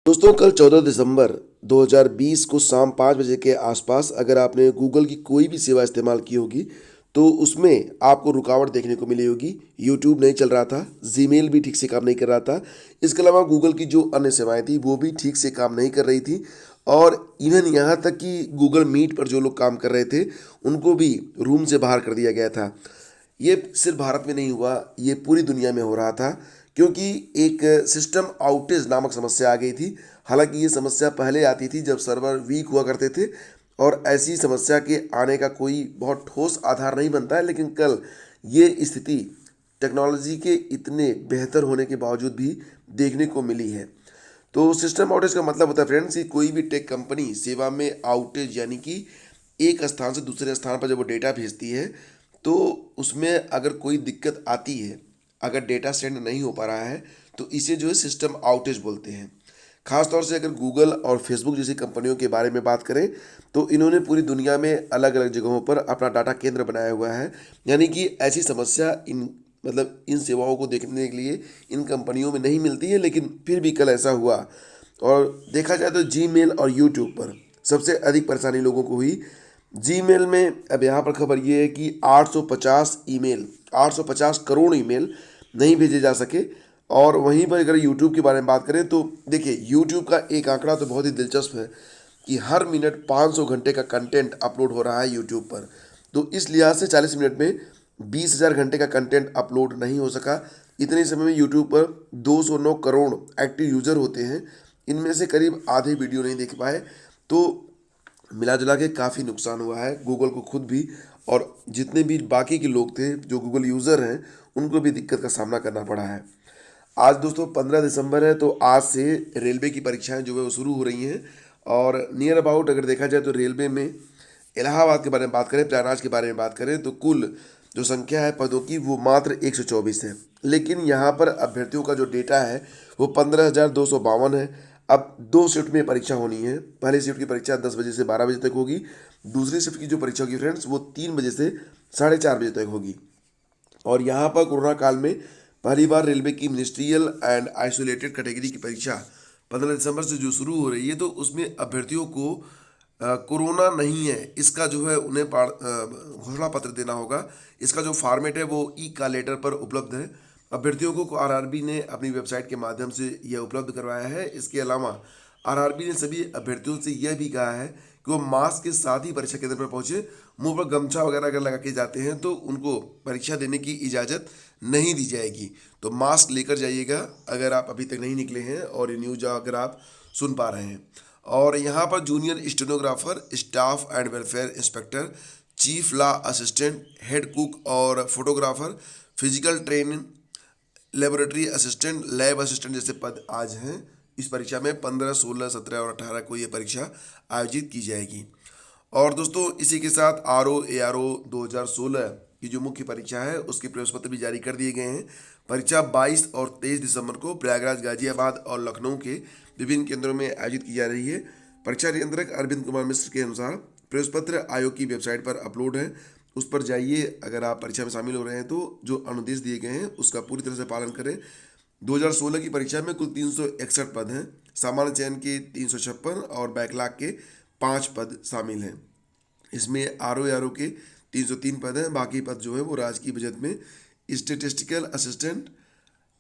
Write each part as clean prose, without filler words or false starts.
दोस्तों कल 14 दिसंबर 2020 को शाम 5 बजे के आसपास अगर आपने गूगल की कोई भी सेवा इस्तेमाल की होगी तो उसमें आपको रुकावट देखने को मिली होगी। यूट्यूब नहीं चल रहा था, जीमेल भी ठीक से काम नहीं कर रहा था। इसके अलावा गूगल की जो अन्य सेवाएं थी वो भी ठीक से काम नहीं कर रही थी। और इवन यहाँ तक कि गूगल मीट पर जो लोग काम कर रहे थे उनको भी रूम से बाहर कर दिया गया था। ये सिर्फ भारत में नहीं हुआ, ये पूरी दुनिया में हो रहा था क्योंकि एक सिस्टम आउटेज नामक समस्या आ गई थी। हालांकि ये समस्या पहले आती थी जब सर्वर वीक हुआ करते थे और ऐसी समस्या के आने का कोई बहुत ठोस आधार नहीं बनता है, लेकिन कल ये स्थिति टेक्नोलॉजी के इतने बेहतर होने के बावजूद भी देखने को मिली है। तो सिस्टम आउटेज का मतलब होता है फ्रेंड्स कि कोई भी टेक कंपनी सेवा में आउटेज यानी कि एक स्थान से दूसरे स्थान पर जब वो डेटा भेजती है तो उसमें अगर कोई दिक्कत आती है, अगर डेटा सेंड नहीं हो पा रहा है तो इसे जो है सिस्टम आउटेज बोलते हैं। खासतौर से अगर गूगल और फेसबुक जैसी कंपनियों के बारे में बात करें तो इन्होंने पूरी दुनिया में अलग अलग जगहों पर अपना डाटा केंद्र बनाया हुआ है। यानी कि ऐसी समस्या इन सेवाओं को देखने के लिए इन कंपनियों में नहीं मिलती है, लेकिन फिर भी कल ऐसा हुआ। और देखा जाए तो जीमेल और यूट्यूब पर सबसे अधिक परेशानी लोगों को हुई। जीमेल में अब यहाँ पर खबर ये है कि 850 ईमेल 850 करोड़ ईमेल नहीं भेजे जा सके। और वहीं पर अगर यूट्यूब के बारे में बात करें तो देखिए यूट्यूब का एक आंकड़ा तो बहुत ही दिलचस्प है कि हर मिनट 500 घंटे का कंटेंट अपलोड हो रहा है यूट्यूब पर। तो इस लिहाज से 40 मिनट में 20,000 घंटे का कंटेंट अपलोड नहीं हो सका। इतने समय में यूट्यूब पर 209 करोड़ एक्टिव यूज़र होते हैं, इनमें से करीब आधे वीडियो नहीं देख पाए। तो मिला जुला के काफ़ी नुकसान हुआ है गूगल को खुद भी, और जितने भी बाकी के लोग थे जो गूगल यूज़र हैं उनको भी दिक्कत का सामना करना पड़ा है। आज दोस्तों 15 दिसंबर है तो आज से रेलवे की परीक्षाएं जो है वो शुरू हो रही हैं। और नियर अबाउट अगर देखा जाए तो रेलवे में इलाहाबाद के बारे में बात करें, प्रयागराज के बारे में बात करें तो कुल जो संख्या है पदों की वो मात्र 124 है। लेकिन यहाँ पर अभ्यर्थियों का जो डेटा है वो 15,252 है। अब दो शिफ्ट में परीक्षा होनी है। पहली शिफ्ट की परीक्षा 10 बजे से 12 बजे तक होगी। दूसरी शिफ्ट की जो परीक्षा होगी फ्रेंड्स वो 3 बजे से 4:30 बजे तक होगी। और यहाँ पर कोरोना काल में पहली बार रेलवे की मिनिस्ट्रियल एंड आइसोलेटेड कैटेगरी की परीक्षा 15 दिसंबर से जो शुरू हो रही है तो उसमें अभ्यर्थियों को कोरोना नहीं है इसका जो है उन्हें घोषणा पत्र देना होगा। इसका जो फॉर्मेट है वो ई का लेटर पर उपलब्ध है। अभ्यर्थियों को आरआरबी ने अपनी वेबसाइट के माध्यम से यह उपलब्ध करवाया है। इसके अलावा आरआरबी ने सभी अभ्यर्थियों से यह भी कहा है कि वो मास्क के साथ ही परीक्षा केंद्र पर पहुंचे। मुंह पर गमछा वगैरह अगर लगा के जाते हैं तो उनको परीक्षा देने की इजाज़त नहीं दी जाएगी। तो मास्क लेकर जाइएगा अगर आप अभी तक नहीं निकले हैं और ये न्यूज़ अगर आप सुन पा रहे हैं। और यहाँ पर junior stenographer, staff and welfare inspector, chief law assistant, head cook और photographer, physical training, laboratory assistant, lab assistant जैसे पद आज हैं। इस परीक्षा में 15, 16, 17 और 18 को ये परीक्षा आयोजित की जाएगी। और दोस्तों इसी के साथ ARO 2016 की जो मुख्य परीक्षा है उसके प्रवेश पत्र भी जारी कर दिए गए हैं। परीक्षा 22 और 23 दिसंबर को प्रयागराज, गाजियाबाद और लखनऊ के विभिन्न केंद्रों में आयोजित की जा रही है। परीक्षा नियंत्रक अरविंद कुमार मिश्र के अनुसार प्रवेश पत्र आयोग की वेबसाइट पर अपलोड है, उस पर जाइए। अगर आप परीक्षा में शामिल हो रहे हैं तो जो अनुदेश दिए गए हैं उसका पूरी तरह से पालन करें। 2016 की परीक्षा में कुल 361 पद हैं। सामान्य चयन के 356 और बैकलॉग के 5 पद शामिल हैं। इसमें आर ओ के 303 पद हैं। बाकी पद जो है वो राजकीय बजट में स्टेटिस्टिकल असिस्टेंट,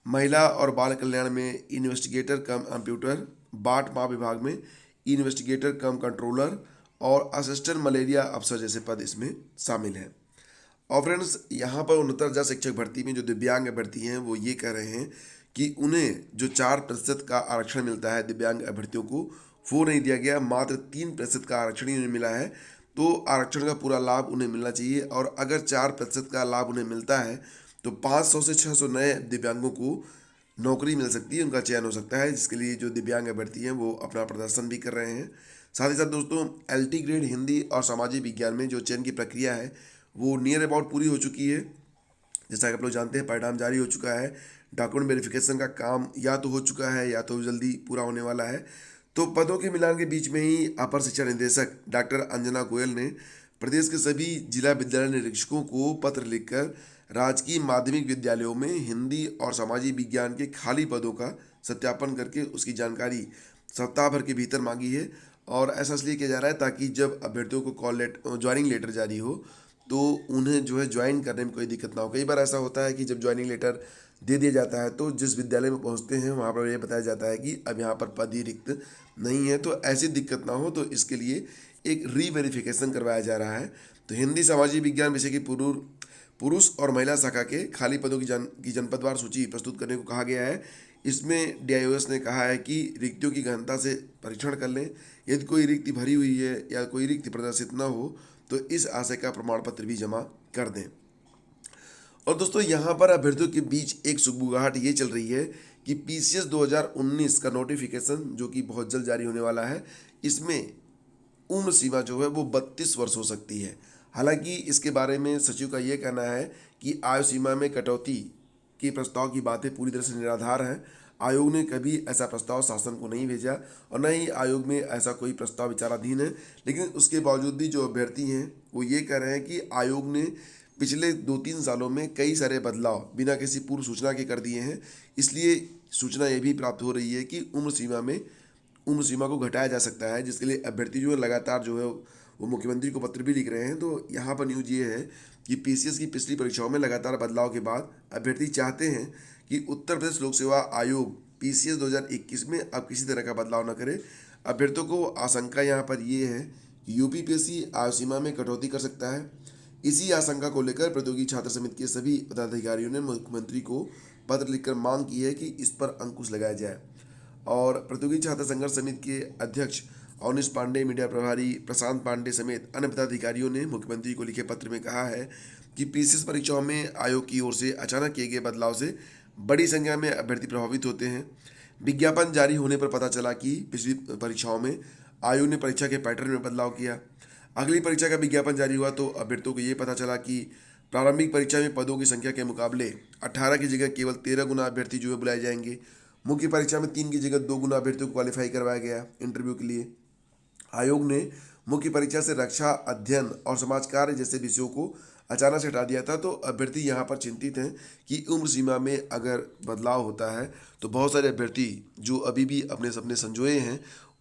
महिला और बाल कल्याण में इन्वेस्टिगेटर कम कंप्यूटर, बाट माह विभाग में इन्वेस्टिगेटर कम कंट्रोलर और असिस्टेंट मलेरिया अफसर जैसे पद इसमें शामिल हैं। और फ्रेंड्स यहाँ पर 69,000 शिक्षक भर्ती में जो दिव्यांग अभ्यर्थी हैं वो ये कह रहे हैं कि उन्हें जो 4% का आरक्षण मिलता है दिव्यांग अभ्यर्थियों को वो नहीं दिया गया, मात्र 3% का आरक्षण ही उन्हें मिला है। तो आरक्षण का पूरा लाभ उन्हें मिलना चाहिए। और अगर 4% का लाभ उन्हें मिलता है तो 500 से 600 नए दिव्यांगों को नौकरी मिल सकती है, उनका चयन हो सकता है, जिसके लिए जो दिव्यांग अभ्यर्थी हैं वो अपना प्रदर्शन भी कर रहे हैं। साथ ही साथ दोस्तों LT ग्रेड हिंदी और सामाजिक विज्ञान में जो चयन की प्रक्रिया है वो नियर अबाउट पूरी हो चुकी है। जैसा कि आप लोग जानते हैं परिणाम जारी हो चुका है। डॉक्यूमेंट वेरिफिकेशन का काम या तो हो चुका है या तो जल्दी पूरा होने वाला है। तो पदों के मिलान के बीच में ही अपर शिक्षा निदेशक डॉक्टर अंजना गोयल ने प्रदेश के सभी जिला विद्यालय निरीक्षकों को पत्र लिखकर राजकीय माध्यमिक विद्यालयों में हिंदी और सामाजिक विज्ञान के खाली पदों का सत्यापन करके उसकी जानकारी सप्ताह भर के भीतर मांगी है। और ऐसा इसलिए किया जा रहा है ताकि जब अभ्यर्थियों को ज्वाइनिंग लेटर जारी हो तो उन्हें जो है ज्वाइन करने में कोई दिक्कत ना हो। कई बार ऐसा होता है कि जब ज्वाइनिंग लेटर दे दिया जाता है तो जिस विद्यालय में पहुंचते हैं वहां पर ये बताया जाता है कि अब यहाँ पर पद ही रिक्त नहीं है। तो ऐसी दिक्कत ना हो तो इसके लिए एक रीवेरिफिकेशन करवाया जा रहा है। तो हिंदी सामाजिक विज्ञान विषय की पुरुष और महिला शाखा के खाली पदों की जनपदवार सूची प्रस्तुत करने को कहा गया है। इसमें डीआईओएस ने कहा है कि रिक्तियों की गहनता से परीक्षण कर लें। यदि कोई रिक्ति भरी हुई है या कोई रिक्ति प्रदर्शित न हो तो इस आशय का प्रमाण पत्र भी जमा कर दें। और दोस्तों यहाँ पर अभ्यर्थियों के बीच एक सुगबुगाहट ये चल रही है कि पीसीएस 2019 का नोटिफिकेशन जो कि बहुत जल्द जारी होने वाला है, इसमें उम्र सीमा जो है वो 32 वर्ष हो सकती है। हालांकि इसके बारे में सचिव का ये कहना है कि आयु सीमा में कटौती के प्रस्ताव की बातें पूरी तरह से निराधार हैं। आयोग ने कभी ऐसा प्रस्ताव शासन को नहीं भेजा और न ही आयोग में ऐसा कोई प्रस्ताव विचाराधीन है। लेकिन उसके बावजूद भी जो अभ्यर्थी हैं वो ये कह रहे हैं कि आयोग ने पिछले 2-3 सालों में कई सारे बदलाव बिना किसी पूर्व सूचना के कर दिए हैं। इसलिए सूचना ये भी प्राप्त हो रही है कि उम्र सीमा को घटाया जा सकता है, जिसके लिए अभ्यर्थी जो है लगातार जो है वो मुख्यमंत्री को पत्र भी लिख रहे हैं। तो यहाँ पर न्यूज़ ये है कि पीसीएस की पिछली परीक्षाओं में लगातार बदलाव के बाद अभ्यर्थी चाहते हैं कि उत्तर प्रदेश लोक सेवा आयोग पीसीएस 2021 में अब किसी तरह का बदलाव न करे। अभ्यर्थियों को आशंका यहाँ पर ये है कि यूपीपीएससी आयु सीमा में कटौती कर सकता है। इसी आशंका को लेकर प्रतियोगी छात्र समिति के सभी पदाधिकारियों ने मुख्यमंत्री को पत्र लिखकर मांग की है कि इस पर अंकुश लगाया जाए। और प्रतियोगी छात्र संघर्ष समिति के अध्यक्ष अवनीश पांडे, मीडिया प्रभारी प्रशांत पांडे समेत अन्य पदाधिकारियों ने मुख्यमंत्री को लिखे पत्र में कहा है कि पीसीएस परीक्षाओं में आयोग की ओर से अचानक किए गए बदलाव से बड़ी संख्या में अभ्यर्थी प्रभावित होते हैं। विज्ञापन जारी होने पर पता चला कि पिछली परीक्षाओं में आयोग ने परीक्षा के पैटर्न में बदलाव किया। अगली परीक्षा का विज्ञापन जारी हुआ तो अभ्यर्थियों को ये पता चला कि प्रारंभिक परीक्षा में पदों की संख्या के मुकाबले 18 की जगह केवल 13 गुना अभ्यर्थी जो है बुलाए जाएंगे। मुख्य परीक्षा में 3 की जगह 2 गुना अभ्यर्थियों को क्वालिफाई करवाया गया इंटरव्यू के लिए। आयोग ने मुख्य परीक्षा से रक्षा, अध्ययन और समाज कार्य जैसे विषयों को अचानक से हटा दिया था। तो अभ्यर्थी यहाँ पर चिंतित हैं कि उम्र सीमा में अगर बदलाव होता है तो बहुत सारे अभ्यर्थी जो अभी भी अपने सपने संजोए हैं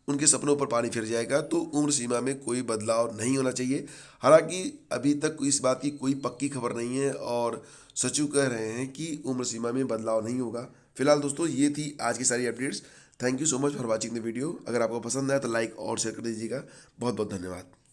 उनके सपनों पर पानी फिर जाएगा। तो उम्र सीमा में कोई बदलाव नहीं होना चाहिए। हालांकि अभी तक इस बात की कोई पक्की खबर नहीं है और सचिव कह रहे हैं कि उम्र सीमा में बदलाव नहीं होगा। फिलहाल दोस्तों ये थी आज की सारी updates. Thank you so much for watching the video. अगर आपको पसंद आया तो लाइक और शेयर कर दीजिएगा। बहुत बहुत धन्यवाद।